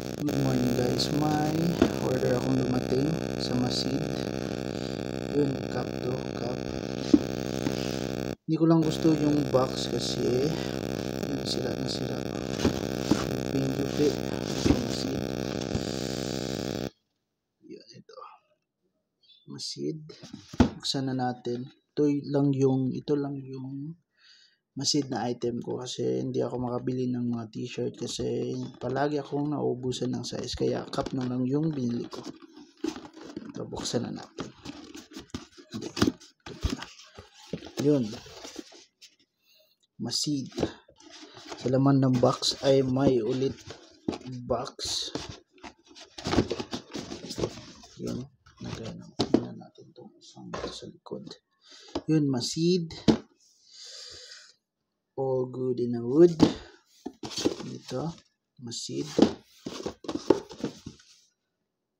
Good morning guys, may order akong dumating sa Masid. Yun, cup to, cup. Hindi ko lang gusto yung box kasi sira na sira. Yupi, Masid. Yun, ito. Masid. Buksan na natin. Ito lang yung Masid na item ko kasi hindi ako makabili ng mga t-shirt kasi palagi akong nauubusan ng size kaya cup na lang yung binili ko. Ito, buksan na natin. Yun, Masid. Sa laman ng box ay may ulit box. Yun, nagano natin itong isang sa likod. Yun, Masid. All good in a wood. Ito, Masid.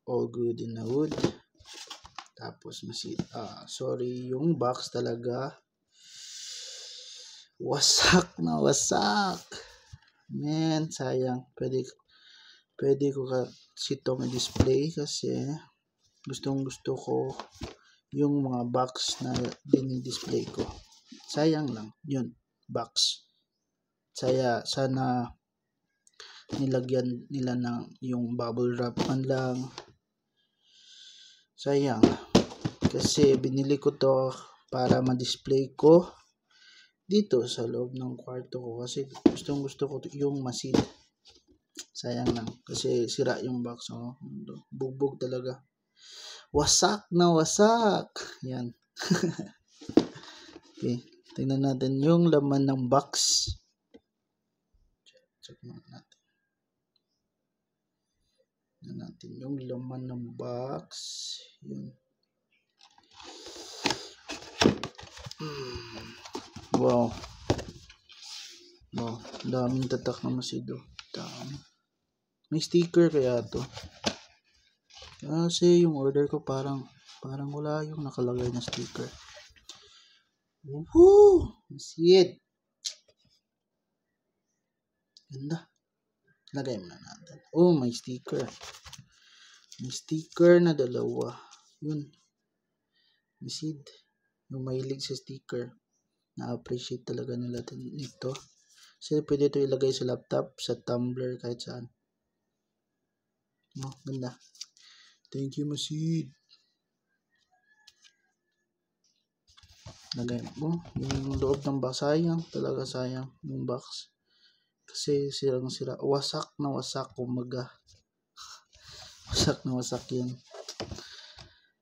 All good in a wood. Tapos Masid. Sorry, yung box talaga wasak na wasak. Man, sayang. Pwede ko kasi ito display kasi gustong gusto ko yung mga box na dinidisplay ko. Sayang lang. Yun, box. Sana nilagyan nila ng yung bubble wrap man lang. Sayang. Kasi binili ko to para ma-display ko dito sa loob ng kwarto ko kasi gustong gusto ko yung Masid. Sayang lang kasi sira yung box. Bugbog talaga. Wasak na wasak. Yan. Okay. Tingnan natin yung laman ng box. Check natin. Tingnan natin yung laman ng box. Yun. Wow. Wow. Daming tatak na Masido. Dami. May sticker kaya to. Kasi yung order ko parang wala yung nakalagay na sticker. Woohoo! Masid. Ganda. Lagay mo na natin. Oh, may sticker. May sticker na dalawa. Yun. Masid. Yung mahilig sa sticker. Na-appreciate talaga nila ito. Kasi pwede ito ilagay sa laptop, sa tumbler, kahit saan. Oh, ganda. Thank you, Masid. Lagay mo. Yung loob ng box. Sayang. Talaga sayang. Yung box. Kasi sirang-sira. Wasak na wasak. Kumaga. Wasak na wasak yan.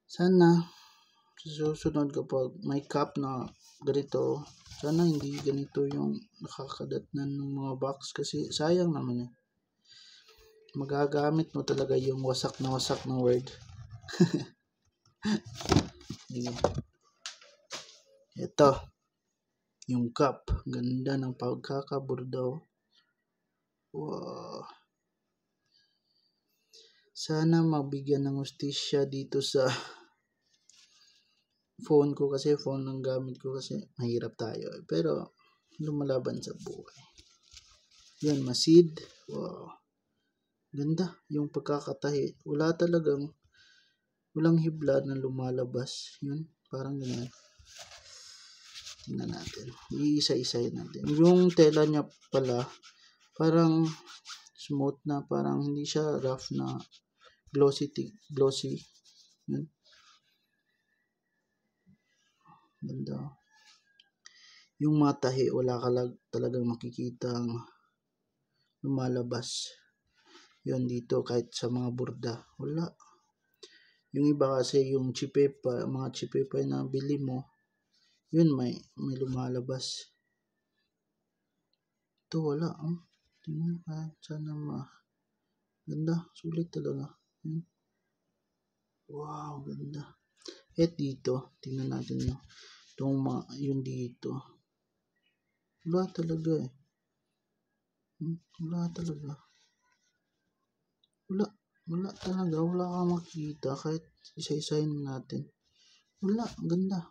Sana susunod kapag may cup na ganito, sana hindi ganito yung nakakadatnan ng mga box kasi sayang naman eh. Magagamit mo talaga yung wasak na word. Ito yung cup. Ganda ng pagkakaburdaw. Wow. Sana mabigyan ng hustisya dito sa phone ko kasi phone ang gamit ko kasi mahirap tayo. Pero lumalaban sa buhay. Yan, Masid. Wow. Ganda yung pagkakatahi. Walang hibla na lumalabas. Yun, parang ganyan. Tingnan natin. Iisa-isahin natin. Yung tela niya pala, parang smooth na, parang hindi siya rough na glossy. Yun. Ganda. Yung matahi, wala ka talagang makikitang lumalabas. Yun dito, kahit sa mga burda. Wala. Yung iba kasi, yung mga chipepa na bili mo, yun may lumalabas. Ito wala. Tingnan sana ganda. Sulit talaga. Wow, ganda. Dito, tingnan natin yung dito. Wala talaga eh. Wala talaga. Wala talaga. Wala kang makikita kahit isa-isahin natin. Wala. Ganda.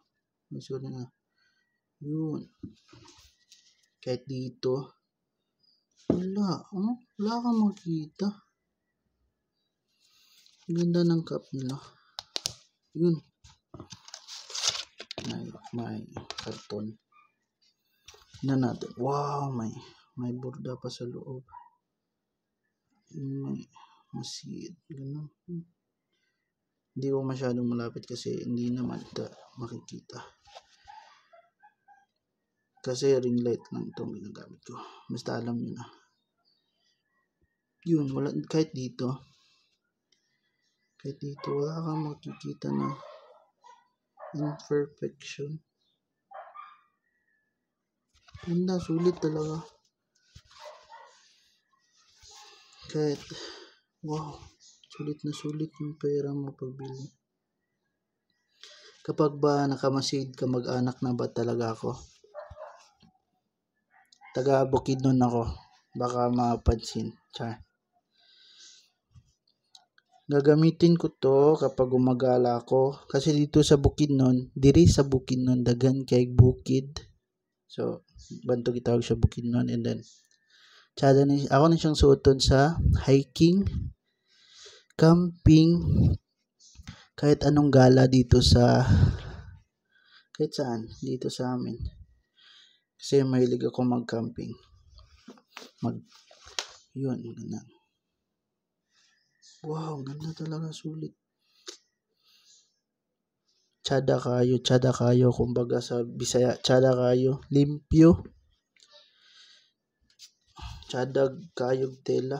Sorry na. Yun. Kahit dito. Wala kang makikita. Ganda ng cup nila. Yun. May karton. Na natin. Wow, may borda pa sa loob. May masid. Ganun. Hindi ko masyadong malapit kasi hindi naman makikita. Kasi ring light lang itong ginagamit ko. Basta alam nyo na. Yun, wala, kahit dito wala kang makikita na imperfection. Ganda, sulit talaga. Kahit, wow, sulit na sulit yung pera mo pagbili. Kapag ba nakamasid ka, mag-anak na ba talaga ako? Taga Bukidnon ako. Baka mapansin. Char. Gagamitin ko to kapag gumagala ako. Kasi dito sa Bukidnon, diri sa Bukidnon, dagan kay bukid. So, banto gitawag sa Bukidnon. And then, ako na siyang suoton sa hiking, camping, kahit anong gala dito kahit saan, dito sa amin. Kasi mahilig ako mag-camping. Yun, ganda. Wow, ganda talaga, sulit. Tsada kayo, kumbaga sa Bisaya, tsada kayo, limpyo. Tsada kayo tela.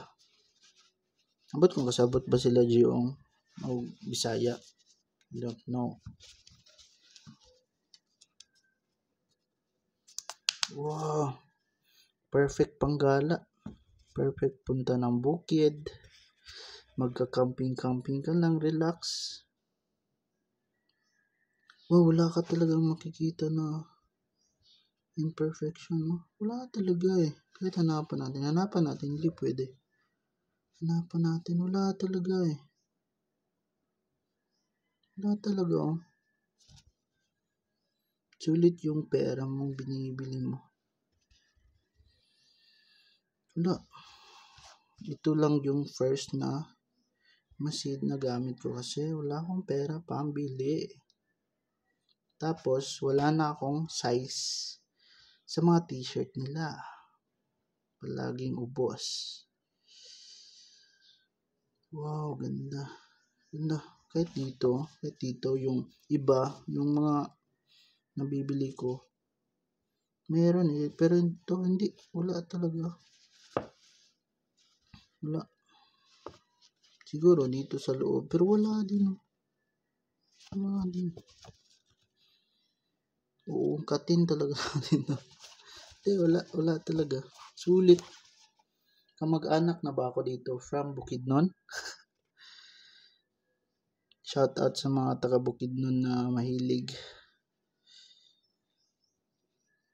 Abot kung kasabot ba sila Jiong o Bisaya? I don't know. Wow. Perfect panggala. Perfect punta ng bukid. Magka-camping ka lang, relax. Wow, wala ka talagang makikita na imperfection, no? Wala talaga eh. Kahit hanapan natin, hindi pwede. Hanapan natin, wala talaga eh. Wala talaga, oh. Sulit yung pera mong binibili mo. Wala. Ito lang yung first na masid na gamit ko kasi wala akong pera pambili. Tapos, wala na akong size sa mga t-shirt nila. Palaging ubos. Wow, ganda. Ganda. Kahit dito, yung iba, yung mga nabibili ko, meron eh. Pero ito, hindi. Wala talaga. Wala. Siguro dito sa loob. Pero wala din. Wala din. Uungkatin talaga natin. Hindi, wala talaga. Sulit. Kamag-anak na ba ako dito from Bukidnon? Shout out sa mga taga Bukidnon na mahilig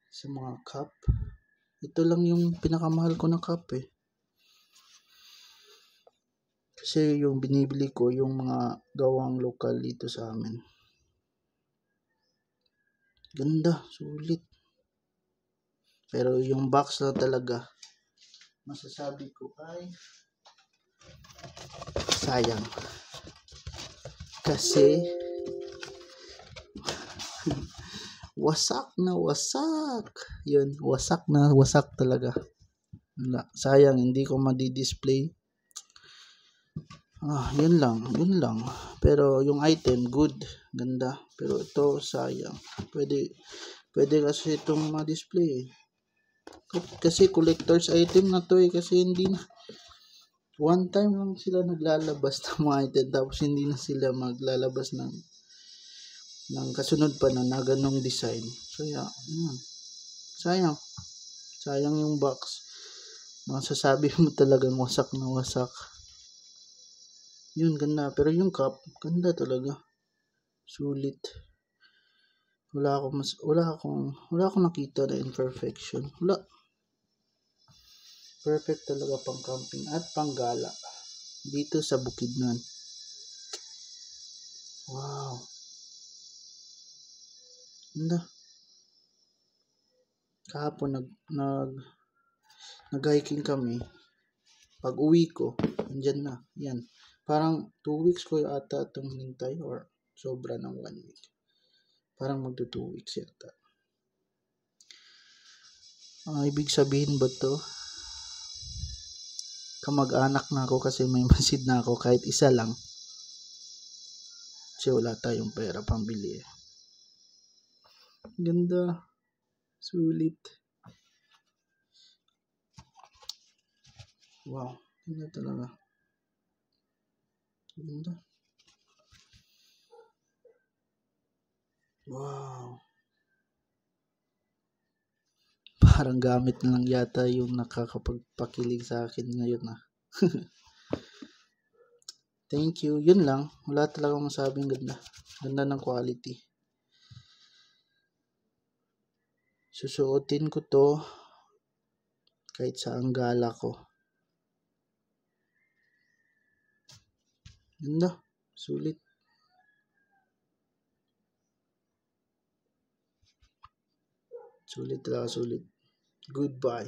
sa mga cup. Ito lang yung pinakamahal ko na cup eh. Kasi yung binibili ko yung mga gawang lokal dito sa amin. Ganda, sulit. Pero yung box na talaga, masasabi ko ay sayang. Kasi wasak na wasak. Yun, wasak na wasak talaga. Wala. Sayang, hindi ko madi-display. Yun lang. Pero yung item, good. Ganda. Pero ito, sayang. Pwede kasi itong ma-display eh. Kasi collector's item na to eh. Kasi hindi na. One time lang sila naglalabas ng mga item. Tapos hindi na sila maglalabas ng kasunod pa na ganong design. So yeah, yun. Sayang yung box. Masasabi mo talagang wasak na wasak. Yun, ganda. Pero yung cup, ganda talaga. Sulit. Wala akong nakita na imperfection. Wala. Perfect talaga pang camping at pang gala. Dito sa Bukidnon. Wow. Ganda. Kahapon nag-hiking kami. Pag uwi ko, andyan na. Yan. Parang 2 weeks ko ata itong hinintay or sobra ng 1 week. Parang magto 2 weeks yata. Ibig sabihin ba to? Kamag-anak na ako kasi may masid na ako kahit isa lang. Kasi wala tayong pera pambili eh. Ganda. Sulit. Wow. Ganda talaga. Ganda. Wow. Parang gamit na lang yata yung nakakapagpakilig sa akin ngayon ah. Thank you. Yun lang. Wala talagang masabing ganda. Ganda ng quality. Susuotin ko to kahit saan gala ko. Ganda. Sulit. Sulit talaga, sulit. Goodbye.